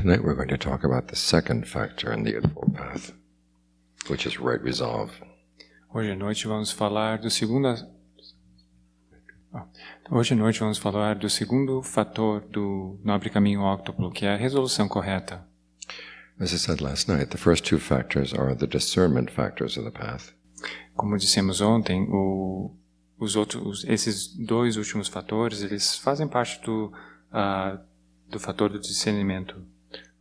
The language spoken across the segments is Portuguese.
Tonight we're going to talk about the second factor in the Eightfold Path, which is right resolve. Hoje à noite vamos falar do segundo fator do nobre caminho óctuplo, que é a resolução correta. As I said last night, the first two factors are the discernment factors of the path. Como dissemos ontem, esses dois últimos fatores, eles fazem parte do fator do discernimento.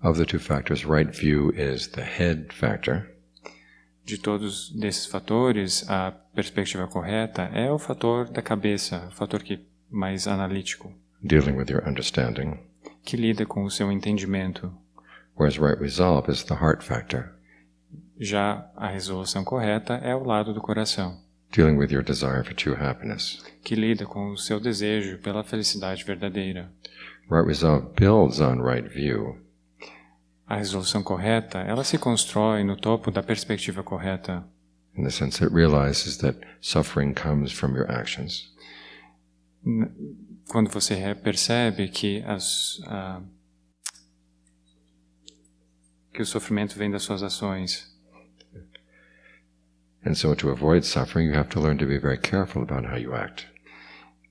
Of the two factors, right view is the head factor. De todos desses fatores, a perspectiva correta é o fator da cabeça, o fator mais analítico. Dealing with your understanding. Que lida com o seu entendimento. Whereas right resolve is the heart factor. Já a resolução correta é o lado do coração. Dealing with your desire for true happiness. Que lida com o seu desejo pela felicidade verdadeira. Right resolve builds on right view. A resolução correta, ela se constrói no topo da perspectiva correta. In the sense it realizes that suffering comes from your actions. Quando você percebe que o sofrimento vem das suas ações. And so to avoid suffering, you have to learn to be very careful about how you act.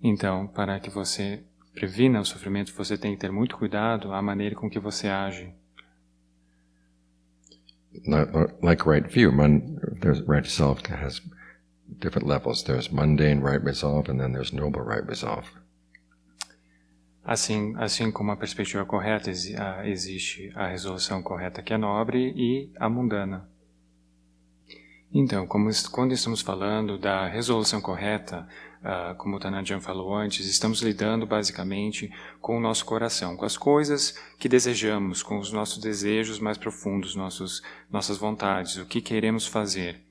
Então, para que você previna o sofrimento, você tem que ter muito cuidado à maneira com que você age. Like right view, there's right resolve has different levels. There's mundane right resolve, and then there's noble right resolve. Assim como a perspectiva correta, existe a resolução correta que é nobre e a mundana. Então, quando estamos falando da resolução correta, como o Tanajan falou antes, estamos lidando basicamente com o nosso coração, com as coisas que desejamos, com os nossos desejos mais profundos, nossas vontades, o que queremos fazer.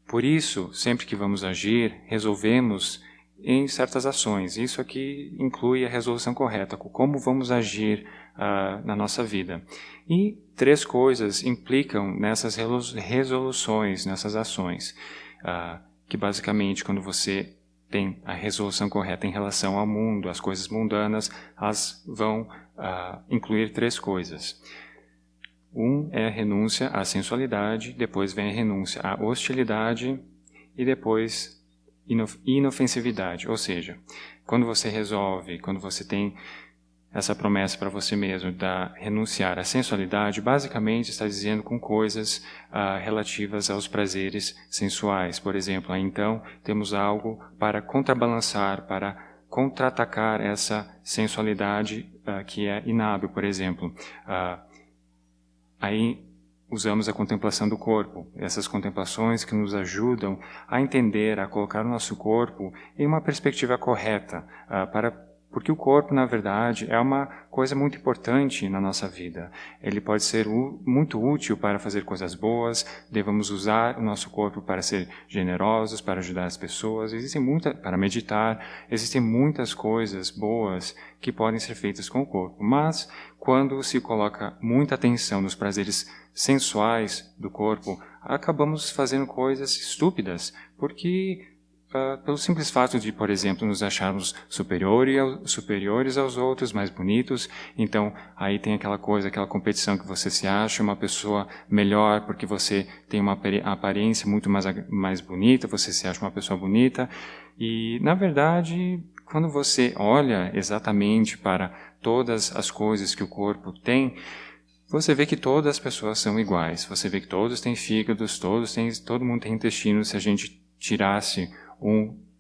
Por isso, sempre que vamos agir, resolvemos em certas ações. Isso aqui inclui a resolução correta, como vamos agir na nossa vida. E 3 coisas implicam nessas resoluções, nessas ações, que basicamente quando você tem a resolução correta em relação ao mundo, às coisas mundanas, elas vão incluir 3 coisas. É a renúncia à sensualidade, depois vem a renúncia à hostilidade e depois inofensividade. Ou seja, quando você resolve, quando você tem essa promessa para você mesmo da renunciar à sensualidade, basicamente está dizendo com coisas relativas aos prazeres sensuais. Por exemplo, então temos algo para contrabalançar, para contra-atacar essa sensualidade que é inábil, por exemplo. Aí usamos a contemplação do corpo, essas contemplações que nos ajudam a entender, a colocar o nosso corpo em uma perspectiva correta, porque o corpo, na verdade, é uma coisa muito importante na nossa vida. Ele pode ser muito útil para fazer coisas boas, devemos usar o nosso corpo para ser generosos, para ajudar as pessoas, para meditar, existem muitas coisas boas que podem ser feitas com o corpo. Mas, quando se coloca muita atenção nos prazeres sensuais do corpo, acabamos fazendo coisas estúpidas, porque pelo simples fato de, por exemplo, nos acharmos superiores aos outros, mais bonitos, então aí tem aquela competição que você se acha uma pessoa melhor porque você tem uma aparência muito mais bonita, você se acha uma pessoa bonita, e na verdade, quando você olha exatamente para todas as coisas que o corpo tem, você vê que todas as pessoas são iguais, você vê que todos têm fígados, todo mundo tem intestino. Se a gente tirasse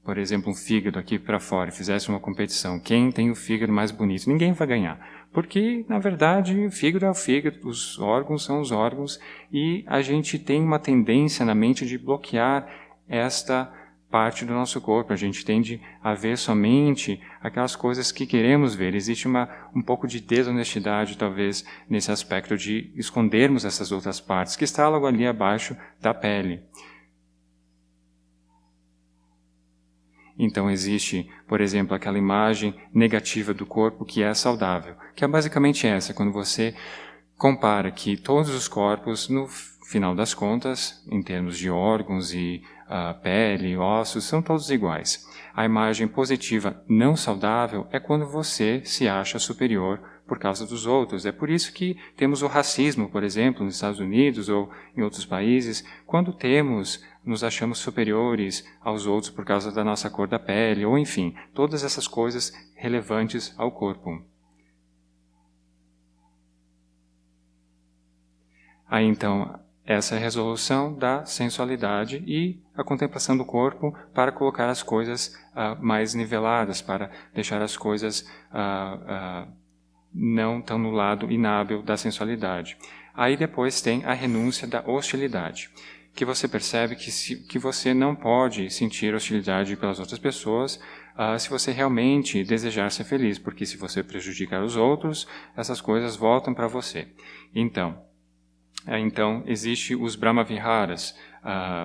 por exemplo, um fígado aqui para fora e fizesse uma competição, quem tem o fígado mais bonito? Ninguém vai ganhar, porque, na verdade, o fígado é o fígado, os órgãos são os órgãos, e a gente tem uma tendência na mente de bloquear esta parte do nosso corpo, a gente tende a ver somente aquelas coisas que queremos ver. Existe um pouco de desonestidade, talvez, nesse aspecto de escondermos essas outras partes, que está logo ali abaixo da pele. Então existe, por exemplo, aquela imagem negativa do corpo que é saudável, que é basicamente essa, quando você compara que todos os corpos, no final das contas, em termos de órgãos e pele, ossos, são todos iguais. A imagem positiva não saudável é quando você se acha superior por causa dos outros. É por isso que temos o racismo, por exemplo, nos Estados Unidos ou em outros países, quando nos achamos superiores aos outros por causa da nossa cor da pele, ou enfim, todas essas coisas relevantes ao corpo. Aí então, essa é a resolução da sensualidade e a contemplação do corpo para colocar as coisas mais niveladas, para deixar as coisas não tão no lado inábil da sensualidade. Aí depois tem a renúncia da hostilidade, que você percebe que você não pode sentir hostilidade pelas outras pessoas se você realmente desejar ser feliz, porque se você prejudicar os outros, essas coisas voltam para você. Então, existe os Brahmaviharas,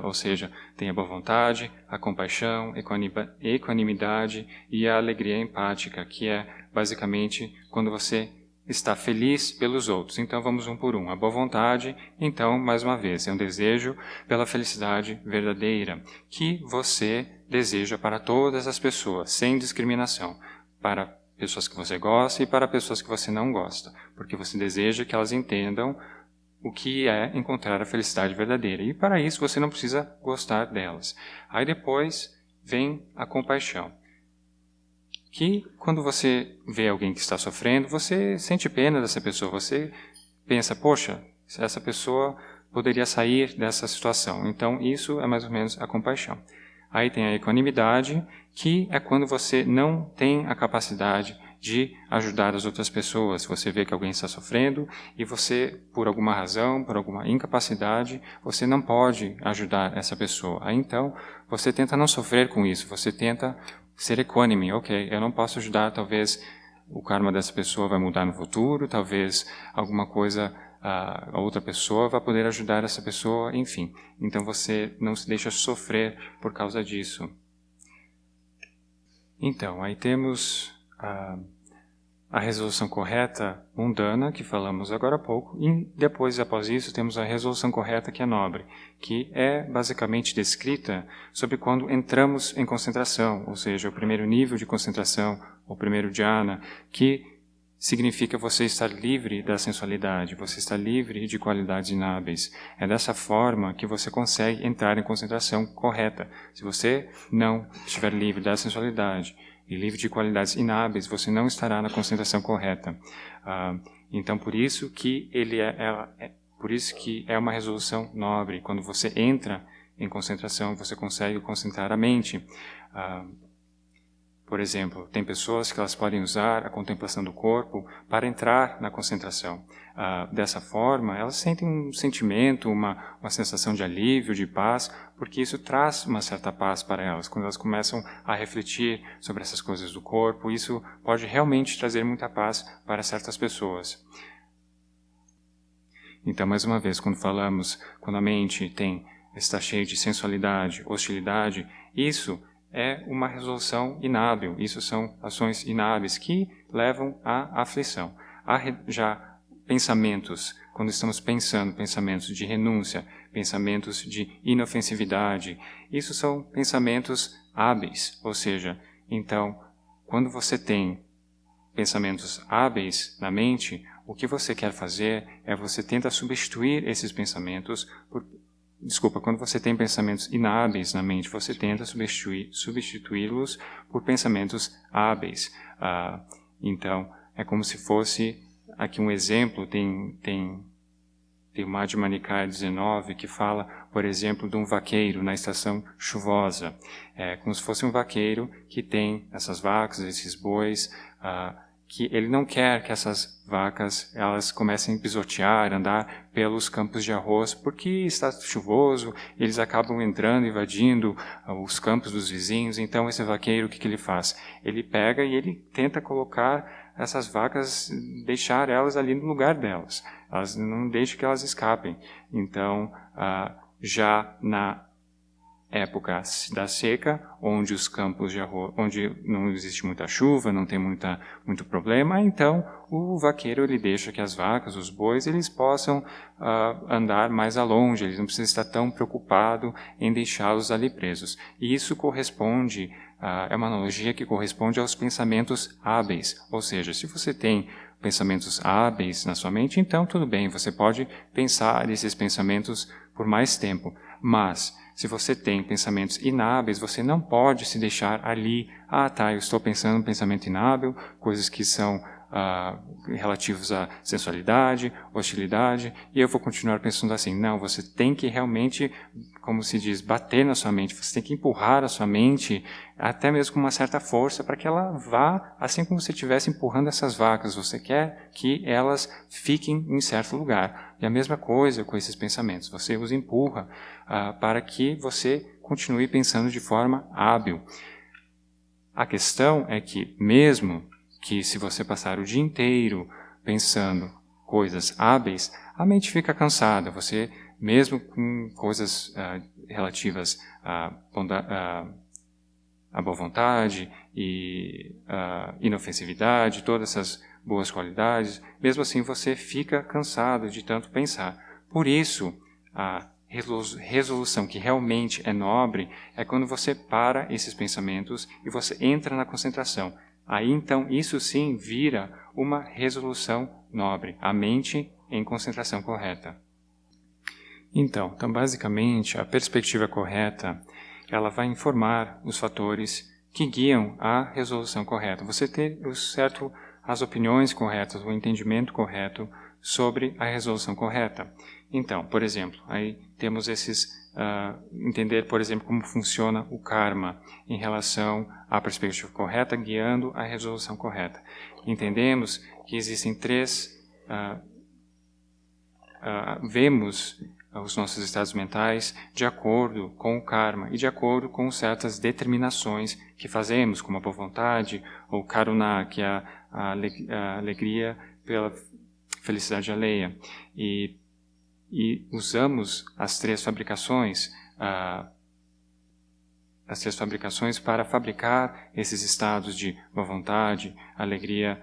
ou seja, tem a boa vontade, a compaixão, equanimidade e a alegria empática, que é basicamente quando você está feliz pelos outros. Então, vamos um por um. A boa vontade, então, mais uma vez, é um desejo pela felicidade verdadeira, que você deseja para todas as pessoas, sem discriminação, para pessoas que você gosta e para pessoas que você não gosta, porque você deseja que elas entendam o que é encontrar a felicidade verdadeira. E para isso você não precisa gostar delas. Aí depois vem a compaixão, que quando você vê alguém que está sofrendo, você sente pena dessa pessoa, você pensa, poxa, essa pessoa poderia sair dessa situação. Então isso é mais ou menos a compaixão. Aí tem a equanimidade, que é quando você não tem a capacidade de ajudar as outras pessoas. Você vê que alguém está sofrendo e você, por alguma razão, por alguma incapacidade, você não pode ajudar essa pessoa. Aí então, você tenta não sofrer com isso, você tenta ser equânime. Ok, eu não posso ajudar, talvez o karma dessa pessoa vai mudar no futuro, talvez alguma coisa, a outra pessoa vai poder ajudar essa pessoa, enfim. Então você não se deixa sofrer por causa disso. Então, aí temos a resolução correta mundana, que falamos agora há pouco, e depois, após isso, temos a resolução correta, que é nobre, que é basicamente descrita sobre quando entramos em concentração, ou seja, o primeiro nível de concentração, o primeiro dhyana, que significa você estar livre da sensualidade, você está livre de qualidades inábeis. É dessa forma que você consegue entrar em concentração correta. Se você não estiver livre da sensualidade e livre de qualidades inábeis, você não estará na concentração correta. Então, por isso que por isso que é uma resolução nobre. Quando você entra em concentração, você consegue concentrar a mente. Por exemplo, tem pessoas que elas podem usar a contemplação do corpo para entrar na concentração. Dessa forma, elas sentem um sentimento, uma sensação de alívio, de paz, porque isso traz uma certa paz para elas. Quando elas começam a refletir sobre essas coisas do corpo, isso pode realmente trazer muita paz para certas pessoas. Então, mais uma vez, quando a mente está cheia de sensualidade, hostilidade, isso é uma resolução inábil. Isso são ações inábeis que levam à aflição. Já pensamentos, quando estamos pensando, pensamentos de renúncia, pensamentos de inofensividade, isso são pensamentos hábeis. Ou seja, então, quando você tem pensamentos hábeis na mente, o que você quer fazer é você tenta substituir esses pensamentos quando você tem pensamentos inábeis na mente, você tenta substituí-los por pensamentos hábeis. Então, é como se fosse, aqui um exemplo, tem o Madhya Nikaya 19, que fala, por exemplo, de um vaqueiro na estação chuvosa. É como se fosse um vaqueiro que tem essas vacas, esses bois, que ele não quer que essas vacas elas comecem a pisotear, andar pelos campos de arroz, porque está chuvoso, eles acabam entrando, invadindo os campos dos vizinhos. Então esse vaqueiro, o que ele faz? Ele pega e ele tenta colocar essas vacas, deixar elas ali no lugar delas. Elas não deixam que elas escapem. Então, já na época da seca, onde os campos de arroz, onde não existe muita chuva, não tem muito problema, então o vaqueiro ele deixa que as vacas, os bois, eles possam andar mais a longe, ele não precisa estar tão preocupado em deixá-los ali presos. E isso corresponde, é uma analogia que corresponde aos pensamentos hábeis, ou seja, se você tem pensamentos hábeis na sua mente, então tudo bem, você pode pensar esses pensamentos por mais tempo. Mas, se você tem pensamentos inábeis, você não pode se deixar ali, eu estou pensando um pensamento inábil, coisas que são relativos à sensualidade, hostilidade, e eu vou continuar pensando assim. Não, você tem que realmente, como se diz, bater na sua mente, você tem que empurrar a sua mente, até mesmo com uma certa força, para que ela vá, assim como você estivesse empurrando essas vacas, você quer que elas fiquem em certo lugar. E a mesma coisa com esses pensamentos, você os empurra para que você continue pensando de forma hábil. A questão é que, mesmo que se você passar o dia inteiro pensando coisas hábeis, a mente fica cansada. Você, mesmo com coisas relativas à boa vontade e inofensividade, todas essas boas qualidades, mesmo assim você fica cansado de tanto pensar. Por isso, a resolução que realmente é nobre é quando você para esses pensamentos e você entra na concentração. Aí, então, isso sim vira uma resolução nobre, a mente em concentração correta. Então, basicamente, a perspectiva correta, ela vai informar os fatores que guiam a resolução correta. Você ter as opiniões corretas, o entendimento correto sobre a resolução correta. Então, por exemplo, aí temos entender, por exemplo, como funciona o karma em relação à perspectiva correta, guiando a resolução correta. Entendemos que existem vemos os nossos estados mentais de acordo com o karma e de acordo com certas determinações que fazemos, como a boa vontade, ou karuna, que é a alegria pela felicidade alheia. E usamos as três fabricações para fabricar esses estados de boa vontade, alegria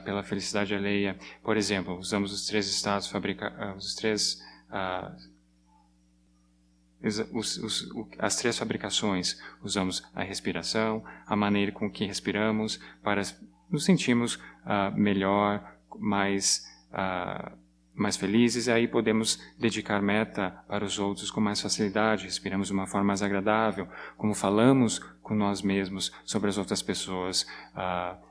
pela felicidade alheia. Por exemplo, usamos os três estados, as três fabricações. Usamos a respiração, a maneira com que respiramos, para nos sentirmos melhor, mais felizes, e aí podemos dedicar meta para os outros com mais facilidade, respiramos de uma forma mais agradável, como falamos com nós mesmos sobre as outras pessoas.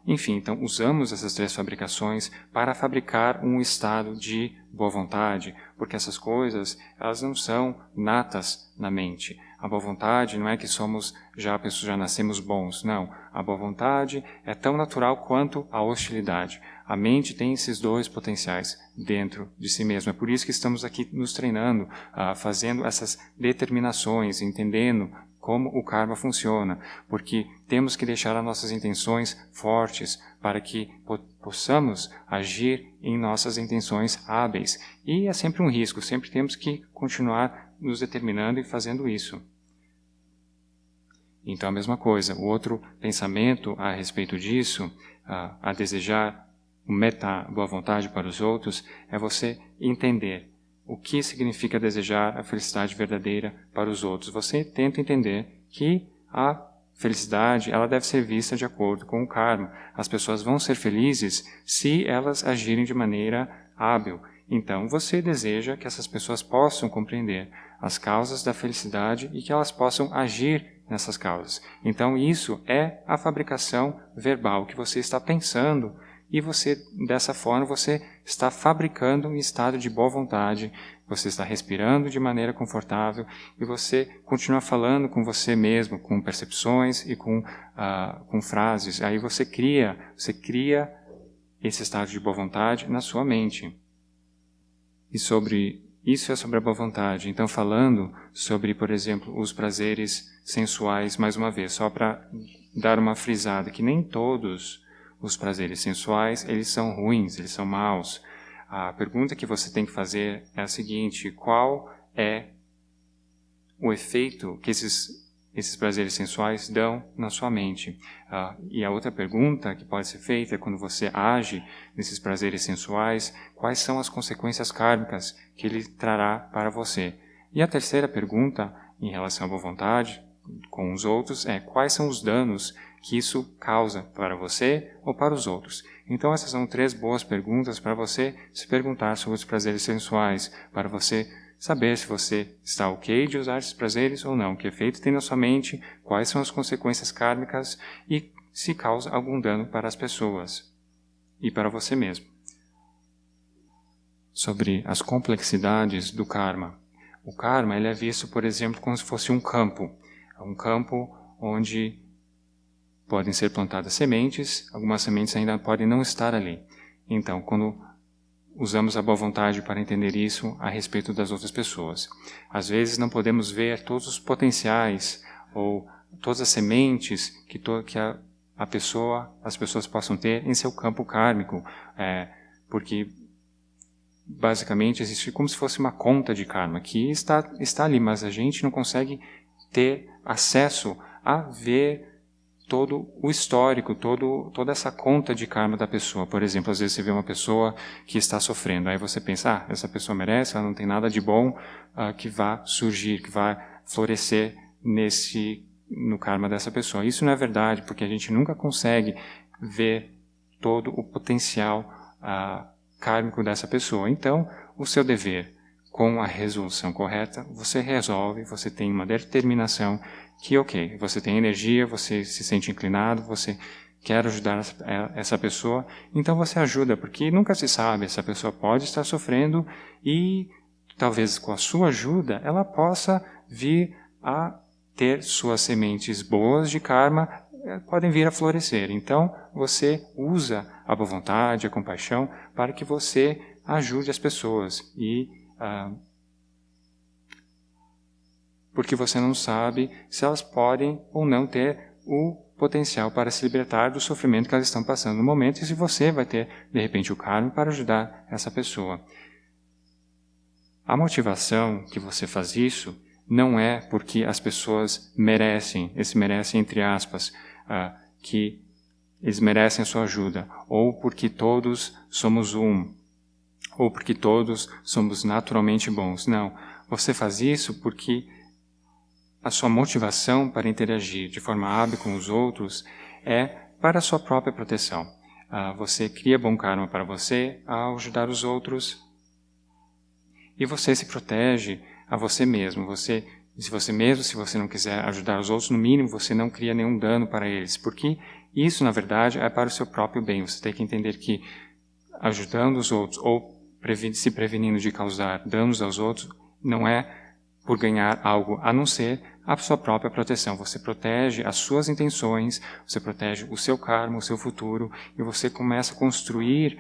Enfim, então usamos essas três fabricações para fabricar um estado de boa vontade, porque essas coisas, elas não são natas na mente. A boa vontade não é que já nascemos bons, não. A boa vontade é tão natural quanto a hostilidade. A mente tem esses dois potenciais dentro de si mesma. É por isso que estamos aqui nos treinando, fazendo essas determinações, entendendo como o karma funciona, porque temos que deixar as nossas intenções fortes para que possamos agir em nossas intenções hábeis. E é sempre um risco, sempre temos que continuar nos determinando e fazendo isso. Então, a mesma coisa, o outro pensamento a respeito disso, a desejar o metta, boa vontade para os outros, é você entender o que significa desejar a felicidade verdadeira para os outros. Você tenta entender que a felicidade, ela deve ser vista de acordo com o karma. As pessoas vão ser felizes se elas agirem de maneira hábil. Então, você deseja que essas pessoas possam compreender as causas da felicidade e que elas possam agir nessas causas. Então, isso é a fabricação verbal que você está pensando. E dessa forma, você está fabricando um estado de boa vontade, você está respirando de maneira confortável e você continua falando com você mesmo, com percepções e com frases. Aí você cria esse estado de boa vontade na sua mente. E isso é sobre a boa vontade. Então, falando sobre, por exemplo, os prazeres sensuais, mais uma vez, só para dar uma frisada, que nem todos os prazeres sensuais, eles são ruins, eles são maus. A pergunta que você tem que fazer é a seguinte: qual é o efeito que esses prazeres sensuais dão na sua mente? E a outra pergunta que pode ser feita é, quando você age nesses prazeres sensuais, quais são as consequências kármicas que ele trará para você? E a terceira pergunta, em relação à boa vontade com os outros, é: quais são os danos que isso causa para você ou para os outros. Então essas são 3 boas perguntas para você se perguntar sobre os prazeres sensuais, para você saber se você está ok de usar esses prazeres ou não, que efeito tem na sua mente, quais são as consequências kármicas e se causa algum dano para as pessoas e para você mesmo. Sobre as complexidades do karma. O karma ele é visto, por exemplo, como se fosse um campo onde podem ser plantadas sementes, algumas sementes ainda podem não estar ali. Então, quando usamos a boa vontade para entender isso a respeito das outras pessoas. Às vezes não podemos ver todos os potenciais ou todas as sementes que as pessoas possam ter em seu campo kármico, porque basicamente existe como se fosse uma conta de karma que está ali, mas a gente não consegue ter acesso a ver todo o histórico, toda essa conta de karma da pessoa. Por exemplo, às vezes você vê uma pessoa que está sofrendo, aí você pensa, essa pessoa merece, ela não tem nada de bom que vá surgir, que vá florescer no karma dessa pessoa. Isso não é verdade, porque a gente nunca consegue ver todo o potencial kármico dessa pessoa. Então, o seu dever, com a resolução correta, você resolve, você tem uma determinação que, ok, você tem energia, você se sente inclinado, você quer ajudar essa pessoa, então você ajuda, porque nunca se sabe, essa pessoa pode estar sofrendo e talvez com a sua ajuda ela possa vir a ter suas sementes boas de karma, podem vir a florescer. Então você usa a boa vontade, a compaixão, para que você ajude as pessoas porque você não sabe se elas podem ou não ter o potencial para se libertar do sofrimento que elas estão passando no momento e se você vai ter, de repente, o karma para ajudar essa pessoa. A motivação que você faz isso não é porque as pessoas merecem, esse merecem entre aspas, que eles merecem a sua ajuda, ou porque todos somos ou porque todos somos naturalmente bons. Não, você faz isso porque a sua motivação para interagir de forma hábil com os outros é para a sua própria proteção. Você cria bom karma para você ao ajudar os outros e você se protege a você mesmo. Se você não quiser ajudar os outros, no mínimo você não cria nenhum dano para eles, porque isso, na verdade, é para o seu próprio bem. Você tem que entender que ajudando os outros ou se prevenindo de causar danos aos outros não é por ganhar algo, a não ser a sua própria proteção. Você protege as suas intenções, você protege o seu karma, o seu futuro, e você começa a construir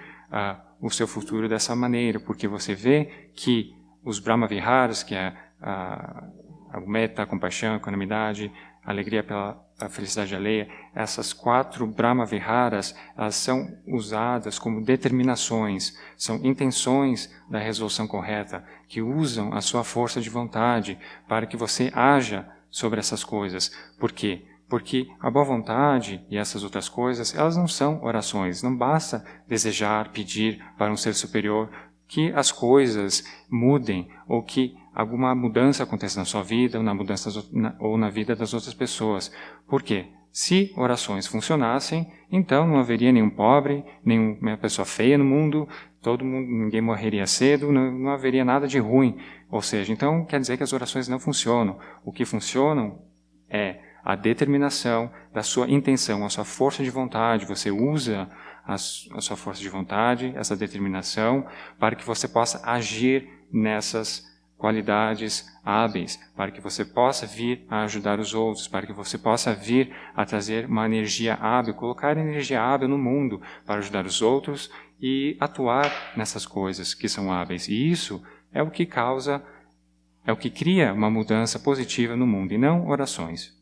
o seu futuro dessa maneira, porque você vê que os Brahma-viharas, que é a meta, a compaixão, a equanimidade, a alegria pela felicidade alheia, essas 4 Brahma-viharas, elas são usadas como determinações, são intenções da resolução correta, que usam a sua força de vontade para que você haja sobre essas coisas. Por quê? Porque a boa vontade e essas outras coisas, elas não são orações. Não basta desejar, pedir para um ser superior que as coisas mudem ou que alguma mudança aconteça na sua vida ou na vida das outras pessoas. Por quê? Se orações funcionassem, então não haveria nenhum pobre, nenhuma pessoa feia no mundo, ninguém morreria cedo, não haveria nada de ruim. Ou seja, então quer dizer que as orações não funcionam. O que funcionam é a determinação da sua intenção, a sua força de vontade. Você usa a sua força de vontade, essa determinação, para que você possa agir nessas qualidades hábeis, para que você possa vir a ajudar os outros, para que você possa vir a trazer uma energia hábil, colocar energia hábil no mundo para ajudar os outros e atuar nessas coisas que são hábeis. E isso é o que cria uma mudança positiva no mundo, e não orações.